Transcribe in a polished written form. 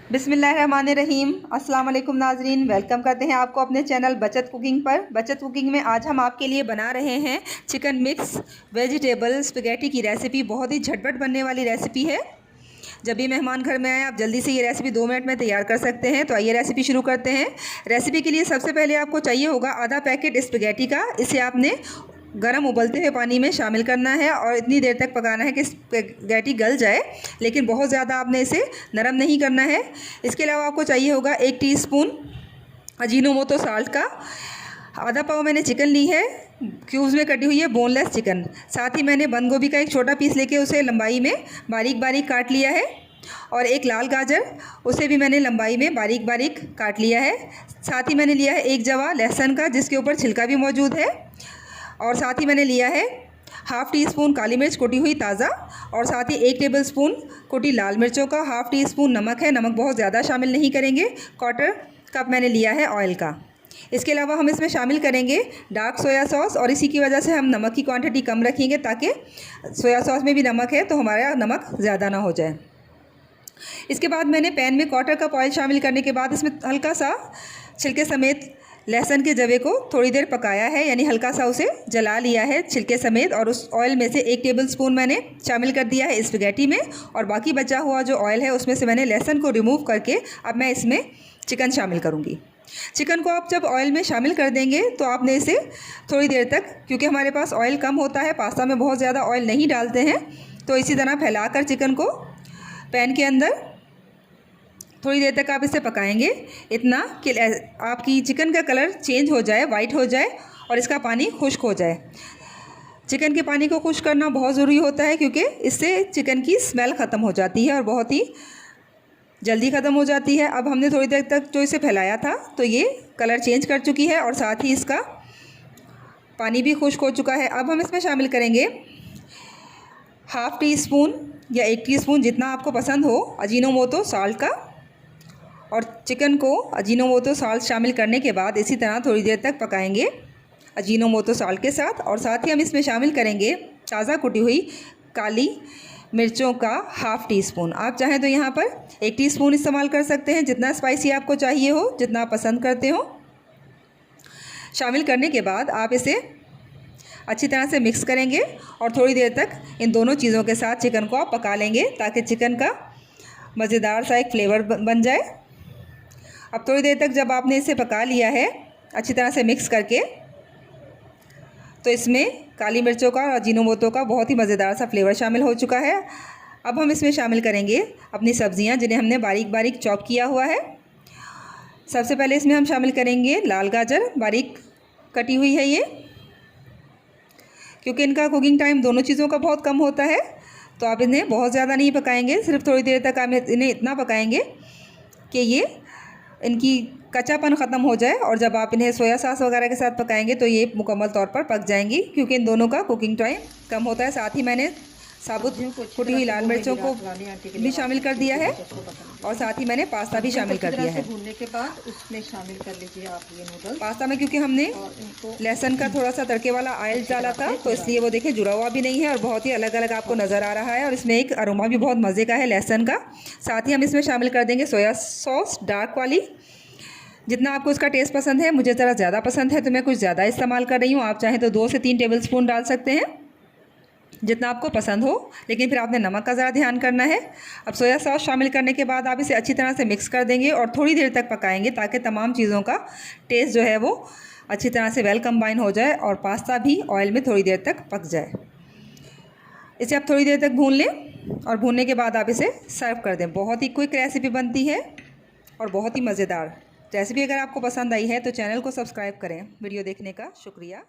बिस्मिल्लाहिर्रहमानिर्रहीम। अस्सलाम वालेकुम नाजरीन, वेलकम करते हैं आपको अपने चैनल बचत कुकिंग पर। बचत कुकिंग में आज हम आपके लिए बना रहे हैं चिकन मिक्स वेजिटेबल स्पगेटी की रेसिपी। बहुत ही झटपट बनने वाली रेसिपी है। जब भी मेहमान घर में आए आप जल्दी से ये रेसिपी 2 मिनट में तैयार कर सकते हैं। तो आइए रेसिपी शुरू करते हैं। रेसिपी के लिए सबसे पहले आपको चाहिए होगा आधा पैकेट स्पगेटी का। इसे आपने गरम उबलते हुए पानी में शामिल करना है और इतनी देर तक पकाना है कि स्पगेटी गल जाए, लेकिन बहुत ज़्यादा आपने इसे नरम नहीं करना है। इसके अलावा आपको चाहिए होगा 1 टीस्पून अजीनोमोटो साल्ट का। आधा पाव मैंने चिकन ली है, क्यूब्स में कटी हुई है, बोनलेस चिकन। साथ ही मैंने बंद गोभी का एक छोटा पीस लेके उसे लंबाई में बारीक बारीक काट लिया है। और एक लाल गाजर, उसे भी मैंने लंबाई में बारीक बारीक काट लिया है। साथ ही मैंने लिया है 1 जवा लहसुन का, जिसके ऊपर छिलका भी मौजूद है। और साथ ही मैंने लिया है हाफ़ टी स्पून काली मिर्च कुटी हुई ताज़ा, और साथ ही 1 टेबलस्पून कुटी लाल मिर्चों का। हाफ़ टी स्पून नमक है, नमक बहुत ज़्यादा शामिल नहीं करेंगे। 1/4 कप मैंने लिया है ऑयल का। इसके अलावा हम इसमें शामिल करेंगे डार्क सोया सॉस, और इसी की वजह से हम नमक की क्वांटिटी कम रखेंगे, ताकि सोया सॉस में भी नमक है तो हमारा नमक ज़्यादा ना हो जाए। इसके बाद मैंने पैन में 1/4 कप ऑयल शामिल करने के बाद इसमें हल्का सा छिलके समेत लहसुन के जवे को थोड़ी देर पकाया है, यानी हल्का सा उसे जला लिया है छिलके समेत। और उस ऑयल में से 1 टेबलस्पून मैंने शामिल कर दिया है स्पगेटी में, और बाकी बचा हुआ जो ऑयल है उसमें से मैंने लहसुन को रिमूव करके अब मैं इसमें चिकन शामिल करूँगी। चिकन को आप जब ऑयल में शामिल कर देंगे तो आपने इसे थोड़ी देर तक, क्योंकि हमारे पास ऑयल कम होता है, पास्ता में बहुत ज़्यादा ऑयल नहीं डालते हैं, तो इसी तरह फैलाकर चिकन को पैन के अंदर थोड़ी देर तक आप इसे पकाएंगे, इतना कि आपकी चिकन का कलर चेंज हो जाए, वाइट हो जाए और इसका पानी खुश्क हो जाए। चिकन के पानी को खुश्क करना बहुत ज़रूरी होता है, क्योंकि इससे चिकन की स्मेल ख़त्म हो जाती है और बहुत ही जल्दी ख़त्म हो जाती है। अब हमने थोड़ी देर तक जो इसे फैलाया था तो ये कलर चेंज कर चुकी है और साथ ही इसका पानी भी खुश्क हो चुका है। अब हम इसमें शामिल करेंगे हाफ़ टी स्पून या 1 टीस्पून, जितना आपको पसंद हो, अजीनोमोटो साल्ट का। और चिकन को अजीनोमोटो साल्ट शामिल करने के बाद इसी तरह थोड़ी देर तक पकाएंगे अजीनोमोटो साल्ट के साथ। और साथ ही हम इसमें शामिल करेंगे ताज़ा कुटी हुई काली मिर्चों का हाफ़ टी स्पून। आप चाहें तो यहाँ पर 1 टीस्पून इस्तेमाल कर सकते हैं, जितना स्पाइसी आपको चाहिए हो, जितना आप पसंद करते हो। शामिल करने के बाद आप इसे अच्छी तरह से मिक्स करेंगे और थोड़ी देर तक इन दोनों चीज़ों के साथ चिकन को आप पका लेंगे, ताकि चिकन का मज़ेदार सा एक फ्लेवर बन जाए। अब थोड़ी देर तक जब आपने इसे पका लिया है अच्छी तरह से मिक्स करके, तो इसमें काली मिर्चों का और अजीनोमोटो का बहुत ही मज़ेदार सा फ्लेवर शामिल हो चुका है। अब हम इसमें शामिल करेंगे अपनी सब्ज़ियां, जिन्हें हमने बारीक बारीक चॉप किया हुआ है। सबसे पहले इसमें हम शामिल करेंगे लाल गाजर, बारीक कटी हुई है ये। क्योंकि इनका कुकिंग टाइम दोनों चीज़ों का बहुत कम होता है, तो आप इन्हें बहुत ज़्यादा नहीं पकाएंगे, सिर्फ थोड़ी देर तक आप इन्हें इतना पकाएंगे कि ये इनकी कच्चापन ख़त्म हो जाए। और जब आप इन्हें सोया सॉस वगैरह के साथ पकाएंगे तो ये मुकम्मल तौर पर पक जाएंगी, क्योंकि इन दोनों का कुकिंग टाइम कम होता है। साथ ही मैंने साबुत कुटी हुई लाल मिर्चों को भी शामिल कर दिया है, और साथ ही मैंने पास्ता भी शामिल कर दिया है। भूनने के बाद उसमें शामिल कर लीजिए आप ये नूडल्स। पास्ता में क्योंकि हमने लहसुन का थोड़ा सा तड़के वाला ऑयल डाला था, तो इसलिए वो देखिए जुड़ा हुआ भी नहीं है और बहुत ही अलग अलग आपको नज़र आ रहा है, और इसमें एक अरोमा भी बहुत मज़े का है लहसुन का। साथ ही हम इसमें शामिल कर देंगे सोया सॉस, डार्क वाली, जितना आपको इसका टेस्ट पसंद है। मुझे ज़रा ज़्यादा पसंद है तो मैं कुछ ज़्यादा इस्तेमाल कर रही हूँ। आप चाहें तो 2 से 3 टेबलस्पून डाल सकते हैं, जितना आपको पसंद हो, लेकिन फिर आपने नमक का ज़रा ध्यान करना है। अब सोया सॉस शामिल करने के बाद आप इसे अच्छी तरह से मिक्स कर देंगे और थोड़ी देर तक पकाएंगे, ताकि तमाम चीज़ों का टेस्ट जो है वो अच्छी तरह से वेल कंबाइन हो जाए और पास्ता भी ऑयल में थोड़ी देर तक पक जाए। इसे आप थोड़ी देर तक भून लें, और भूनने के बाद आप इसे सर्व कर दें। बहुत ही क्विक रेसिपी बनती है और बहुत ही मज़ेदार रेसिपी। अगर आपको पसंद आई है तो चैनल को सब्सक्राइब करें। वीडियो देखने का शुक्रिया।